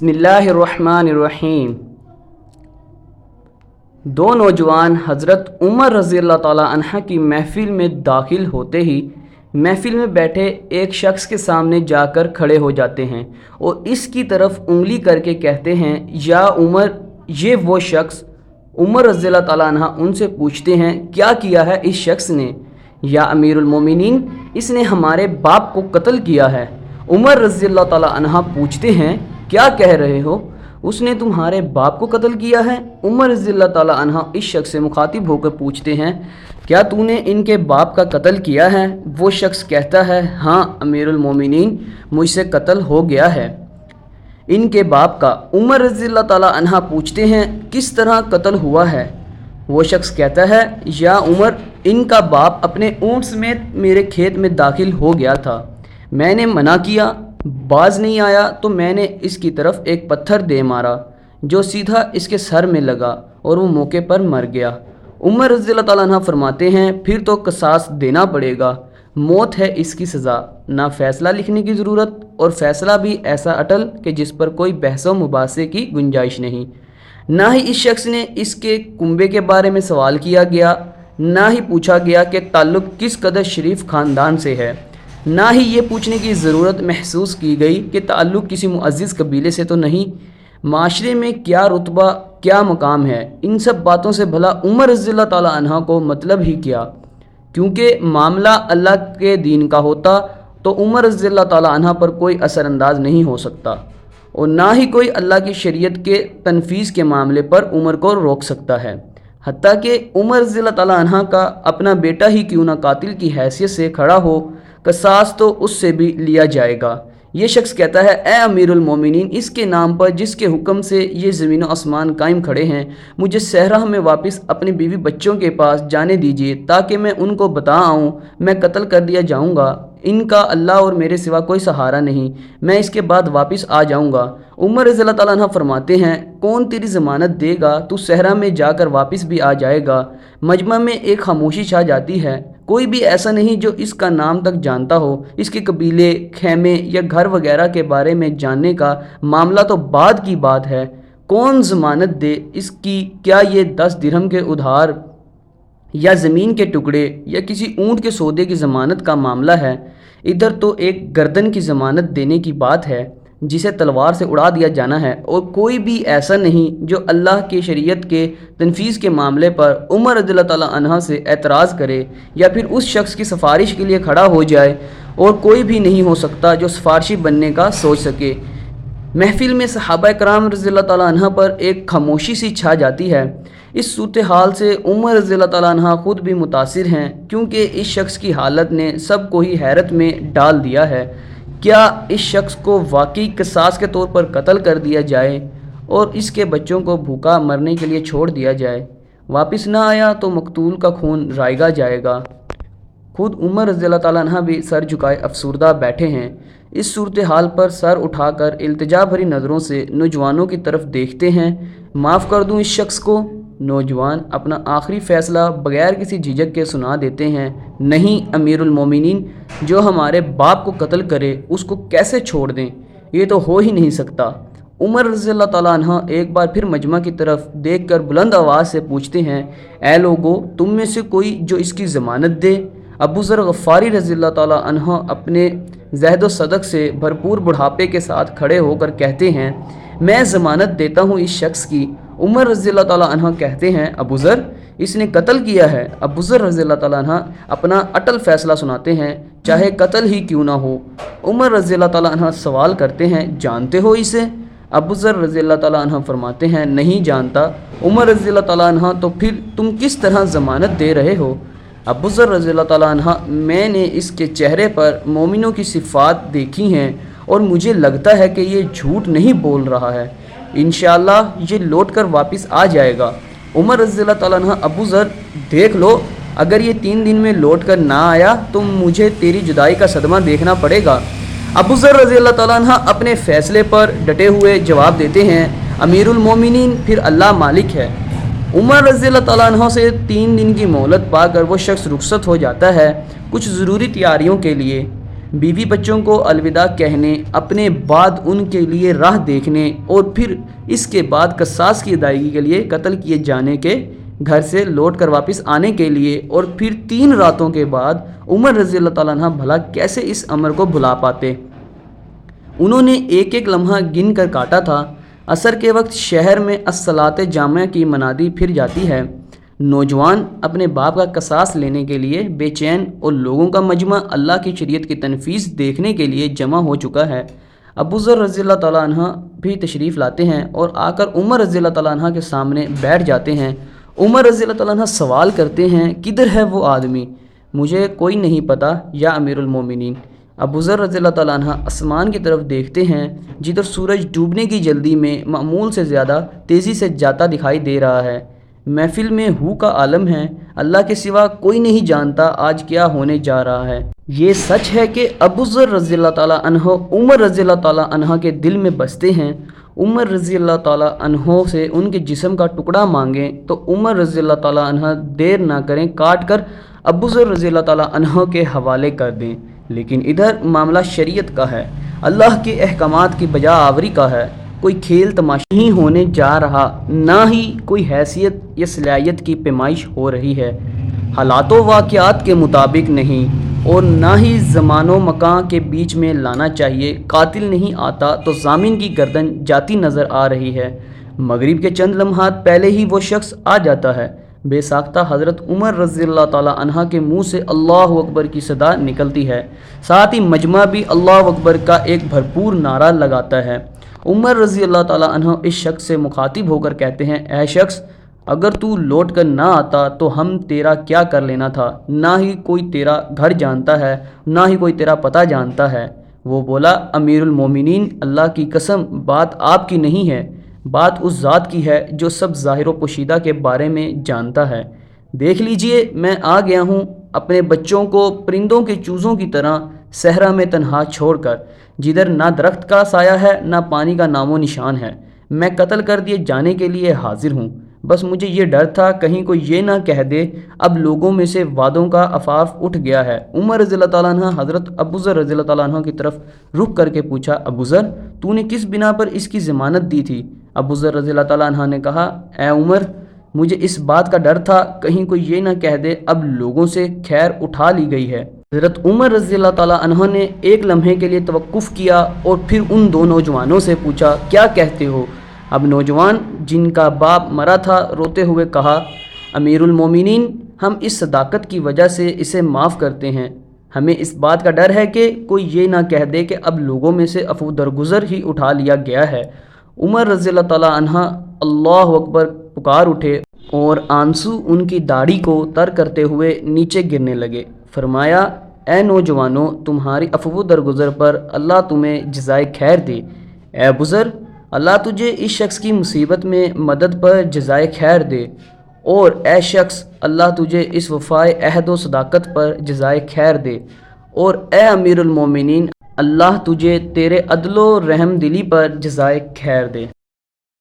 بسم اللہ الرحمن الرحیم۔ دو نوجوان حضرت عمر رضی اللہ تعالیٰ عنہ کی محفل میں داخل ہوتے ہی محفل میں بیٹھے ایک شخص کے سامنے جا کر کھڑے ہو جاتے ہیں اور اس کی طرف انگلی کر کے کہتے ہیں، یا عمر۔ یہ وہ شخص عمر رضی اللہ تعالیٰ عنہ ان سے پوچھتے ہیں، کیا کیا ہے اس شخص نے؟ یا امیر المومنین، اس نے ہمارے باپ کو قتل کیا ہے۔ عمر رضی اللہ تعالیٰ عنہ پوچھتے ہیں، کیا کہہ رہے ہو؟ اس نے تمہارے باپ کو قتل کیا ہے؟ عمر رضی اللہ تعالیٰ عنہ اس شخص سے مخاطب ہو کر پوچھتے ہیں، کیا تو نے ان کے باپ کا قتل کیا ہے؟ وہ شخص کہتا ہے، ہاں امیر المومنین، مجھ سے قتل ہو گیا ہے ان کے باپ کا۔ عمر رضی اللہ تعالیٰ عنہ پوچھتے ہیں، کس طرح قتل ہوا ہے؟ وہ شخص کہتا ہے، یا عمر، ان کا باپ اپنے اونٹ سمیت میرے کھیت میں داخل ہو گیا تھا، میں نے منع کیا، باز نہیں آیا تو میں نے اس کی طرف ایک پتھر دے مارا جو سیدھا اس کے سر میں لگا اور وہ موقع پر مر گیا۔ عمر رضی اللہ تعالیٰ عنہ فرماتے ہیں، پھر تو قصاص دینا پڑے گا، موت ہے اس کی سزا، نہ فیصلہ لکھنے کی ضرورت، اور فیصلہ بھی ایسا اٹل کہ جس پر کوئی بحث و مباحثے کی گنجائش نہیں۔ نہ ہی اس شخص نے اس کے کنبے کے بارے میں سوال کیا گیا، نہ ہی پوچھا گیا کہ تعلق کس قدر شریف خاندان سے ہے، نہ ہی یہ پوچھنے کی ضرورت محسوس کی گئی کہ تعلق کسی معزز قبیلے سے تو نہیں، معاشرے میں کیا رتبہ، کیا مقام ہے۔ ان سب باتوں سے بھلا عمر رضی اللہ تعالیٰ عنہ کو مطلب ہی کیا؟ کیونکہ معاملہ اللہ کے دین کا ہوتا تو عمر رضی اللہ تعالیٰ عنہ پر کوئی اثر انداز نہیں ہو سکتا، اور نہ ہی کوئی اللہ کی شریعت کے تنفیذ کے معاملے پر عمر کو روک سکتا ہے، حتیٰ کہ عمر رضی اللہ تعالیٰ عنہ کا اپنا بیٹا ہی کیوں نہ قاتل کی حیثیت سے کھڑا ہو، قصاص تو اس سے بھی لیا جائے گا۔ یہ شخص کہتا ہے، اے امیر المومنین، اس کے نام پر جس کے حکم سے یہ زمین و آسمان قائم کھڑے ہیں، مجھے صحرا میں واپس اپنی بیوی بچوں کے پاس جانے دیجیے تاکہ میں ان کو بتا آؤں، میں قتل کر دیا جاؤں گا، ان کا اللہ اور میرے سوا کوئی سہارا نہیں، میں اس کے بعد واپس آ جاؤں گا۔ عمر رضی اللہ تعالیٰ عنہ فرماتے ہیں، کون تیری ضمانت دے گا تو صحرا میں جا کر واپس بھی آ جائے گا؟ مجمع میں ایک خاموشی چھا جاتی ہے، کوئی بھی ایسا نہیں جو اس کا نام تک جانتا ہو، اس کے قبیلے، خیمے یا گھر وغیرہ کے بارے میں جاننے کا معاملہ تو بعد کی بات ہے، کون ضمانت دے اس کی؟ کیا یہ 10 درہم کے ادھار یا زمین کے ٹکڑے یا کسی اونٹ کے سودے کی ضمانت کا معاملہ ہے؟ ادھر تو ایک گردن کی ضمانت دینے کی بات ہے جسے تلوار سے اڑا دیا جانا ہے، اور کوئی بھی ایسا نہیں جو اللہ کی شریعت کے تنفیذ کے معاملے پر عمر رضی اللہ تعالیٰ عنہ سے اعتراض کرے یا پھر اس شخص کی سفارش کے لیے کھڑا ہو جائے، اور کوئی بھی نہیں ہو سکتا جو سفارشی بننے کا سوچ سکے۔ محفل میں صحابہ کرام رضی اللہ تعالیٰ عنہ پر ایک خاموشی سی چھا جاتی ہے۔ اس صورتحال سے عمر رضی اللہ تعالیٰ عنہ خود بھی متاثر ہیں، کیونکہ اس شخص کی حالت نے سب کو ہی حیرت میں ڈال دیا ہے۔ کیا اس شخص کو واقعی قصاص کے طور پر قتل کر دیا جائے اور اس کے بچوں کو بھوکا مرنے کے لیے چھوڑ دیا جائے؟ واپس نہ آیا تو مقتول کا خون رائگا جائے گا۔ خود عمر رضی اللہ تعالیٰ عنہ بھی سر جھکائے افسردہ بیٹھے ہیں۔ اس صورتحال پر سر اٹھا کر التجا بھری نظروں سے نوجوانوں کی طرف دیکھتے ہیں، معاف کر دوں اس شخص کو؟ نوجوان اپنا آخری فیصلہ بغیر کسی جھجک کے سنا دیتے ہیں، نہیں امیر المومنین، جو ہمارے باپ کو قتل کرے اس کو کیسے چھوڑ دیں؟ یہ تو ہو ہی نہیں سکتا۔ عمر رضی اللہ تعالیٰ عنہ ایک بار پھر مجمع کی طرف دیکھ کر بلند آواز سے پوچھتے ہیں، اے لوگو، تم میں سے کوئی جو اس کی ضمانت دے؟ ابو ذر غفاری رضی اللہ تعالیٰ عنہ اپنے زہد و صدق سے بھرپور بڑھاپے کے ساتھ کھڑے ہو کر کہتے ہیں، میں ضمانت دیتا ہوں اس شخص کی۔ عمر رضی اللہ تعالیٰ عنہ کہتے ہیں، ابو ذر، اس نے قتل کیا ہے؟ ابو ذر رضی اللہ تعالیٰ عنہ اپنا اٹل فیصلہ سناتے ہیں، چاہے قتل ہی کیوں نہ ہو۔ عمر رضی اللہ تعالیٰ عنہ سوال کرتے ہیں، جانتے ہو اسے؟ ابو ذر رضی اللہ تعالیٰ عنہ فرماتے ہیں، نہیں جانتا۔ عمر رضی اللہ تعالیٰ عنہ، تو پھر تم کس طرح ضمانت دے رہے ہو؟ ابو ذر رضی اللہ تعالیٰ عنہ، میں نے اس کے چہرے پر مومنوں کی صفات دیکھی ہیں اور مجھے لگتا ہے کہ یہ جھوٹ نہیں بول رہا ہے، انشاءاللہ یہ لوٹ کر واپس آ جائے گا۔ عمر رضی اللہ تعالیٰ عنہ، ابو ذر دیکھ لو، اگر یہ 3 دن میں لوٹ کر نہ آیا تو مجھے تیری جدائی کا صدمہ دیکھنا پڑے گا۔ ابو ذر رضی اللہ تعالیٰ عنہ اپنے فیصلے پر ڈٹے ہوئے جواب دیتے ہیں، امیر المومنین، پھر اللہ مالک ہے۔ عمر رضی اللہ تعالیٰ عنہ سے 3 دن کی مہلت پا کر وہ شخص رخصت ہو جاتا ہے کچھ ضروری تیاریوں کے لیے۔ بیوی بچوں کو الوداع کہنے، اپنے بعد ان کے لیے راہ دیکھنے اور پھر اس کے بعد قصاص کی ادائیگی کے لیے قتل کیے جانے کے گھر سے لوٹ کر واپس آنے کے لیے، اور پھر 3 راتوں کے بعد عمر رضی اللہ تعالیٰ عنہ بھلا کیسے اس امر کو بھلا پاتے؟ انہوں نے ایک ایک لمحہ گن کر کاٹا تھا۔ عصر کے وقت شہر میں الصلاۃ جامعہ کی منادی پھر جاتی ہے۔ نوجوان اپنے باپ کا قصاص لینے کے لیے بے چین اور لوگوں کا مجمع اللہ کی شریعت کی تنفیذ دیکھنے کے لیے جمع ہو چکا ہے۔ ابو ذر رضی اللہ تعالیٰ عنہ بھی تشریف لاتے ہیں اور آ کر عمر رضی اللہ تعالیٰ عنہ کے سامنے بیٹھ جاتے ہیں۔ عمر رضی اللہ تعالیٰ عنہ سوال کرتے ہیں، کدھر ہے وہ آدمی؟ مجھے کوئی نہیں پتہ یا امیر المومنین۔ ابو ذر رضی اللہ تعالیٰ عنہ آسمان کی طرف دیکھتے ہیں جدھر سورج ڈوبنے کی جلدی میں معمول سے زیادہ تیزی سے جاتا دکھائی دے رہا ہے۔ محفل میں ہو کا عالم ہے، اللہ کے سوا کوئی نہیں جانتا آج کیا ہونے جا رہا ہے۔ یہ سچ ہے کہ ابو ذر رضی اللہ تعالیٰ عنہ عمر رضی اللہ تعالیٰ عنہ کے دل میں بستے ہیں۔ عمر رضی اللہ تعالیٰ عنہ سے ان کے جسم کا ٹکڑا مانگیں تو عمر رضی اللہ تعالیٰ عنہ دیر نہ کریں، کاٹ کر ابو ذر رضی اللہ تعالیٰ عنہ کے حوالے کر دیں۔ لیکن ادھر معاملہ شریعت کا ہے، اللہ کے احکامات کی بجا آوری کا ہے۔ کوئی کھیل تماشا نہیں ہونے جا رہا، نہ ہی کوئی حیثیت یا صلاحیت کی پیمائش ہو رہی ہے۔ حالات و واقعات کے مطابق نہیں اور نہ ہی زمان و مکان کے بیچ میں لانا چاہیے۔ قاتل نہیں آتا تو ضامن کی گردن جاتی نظر آ رہی ہے۔ مغرب کے چند لمحات پہلے ہی وہ شخص آ جاتا ہے۔ بے ساختہ حضرت عمر رضی اللہ تعالیٰ عنہ کے منہ سے اللہ اکبر کی صدا نکلتی ہے، ساتھ ہی مجمع بھی اللہ اکبر کا ایک بھرپور نعرہ لگاتا ہے۔ عمر رضی اللہ تعالیٰ عنہ اس شخص سے مخاطب ہو کر کہتے ہیں، اے شخص، اگر تو لوٹ کر نہ آتا تو ہم تیرا کیا کر لینا تھا؟ نہ ہی کوئی تیرا گھر جانتا ہے، نہ ہی کوئی تیرا پتہ جانتا ہے۔ وہ بولا، امیر المومنین، اللہ کی قسم، بات آپ کی نہیں ہے، بات اس ذات کی ہے جو سب ظاہر و پوشیدہ کے بارے میں جانتا ہے۔ دیکھ لیجئے، میں آ گیا ہوں اپنے بچوں کو پرندوں کے چوزوں کی طرح صحرا میں تنہا چھوڑ کر، جدھر نہ درخت کا سایہ ہے نہ پانی کا نام و نشان ہے۔ میں قتل کر دیے جانے کے لیے حاضر ہوں۔ بس مجھے یہ ڈر تھا کہیں کوئی یہ نہ کہہ دے اب لوگوں میں سے وعدوں کا عفاف اٹھ گیا ہے۔ عمر رضی اللہ تعالیٰ عنہ حضرت ابو ذر رضی اللہ تعالیٰ عنہ کی طرف رخ کر کے پوچھا، ابو ذر، تو نے کس بنا پر اس کی ضمانت دی تھی؟ ابو ذر رضی اللہ تعالیٰ عنہ نے کہا، اے عمر، مجھے اس بات کا ڈر تھا کہیں کوئی یہ نہ کہہ دے اب لوگوں سے خیر اٹھا لی گئی ہے۔ حضرت عمر رضی اللہ تعالیٰ عنہ نے ایک لمحے کے لیے توقف کیا اور پھر ان 2 نوجوانوں سے پوچھا، کیا کہتے ہو؟ اب نوجوان جن کا باپ مرا تھا روتے ہوئے کہا، امیر المومنین، ہم اس صداقت کی وجہ سے اسے معاف کرتے ہیں۔ ہمیں اس بات کا ڈر ہے کہ کوئی یہ نہ کہہ دے کہ اب لوگوں میں سے عفو درگزر ہی اٹھا لیا گیا ہے۔ عمر رضی اللہ تعالیٰ عنہ اللہ اکبر پکار اٹھے اور آنسو ان کی داڑھی کو تر کرتے ہوئے نیچے گرنے لگے۔ فرمایا، اے نوجوانوں، تمہاری عفو درگزر پر اللہ تمہیں جزائے خیر دے۔ اے ابو ذر، اللہ تجھے اس شخص کی مصیبت میں مدد پر جزائے خیر دے، اور اے شخص، اللہ تجھے اس وفائے عہد و صداقت پر جزائے خیر دے، اور اے امیر المومنین، اللہ تجھے تیرے عدل و رحم دلی پر جزائے خیر دے۔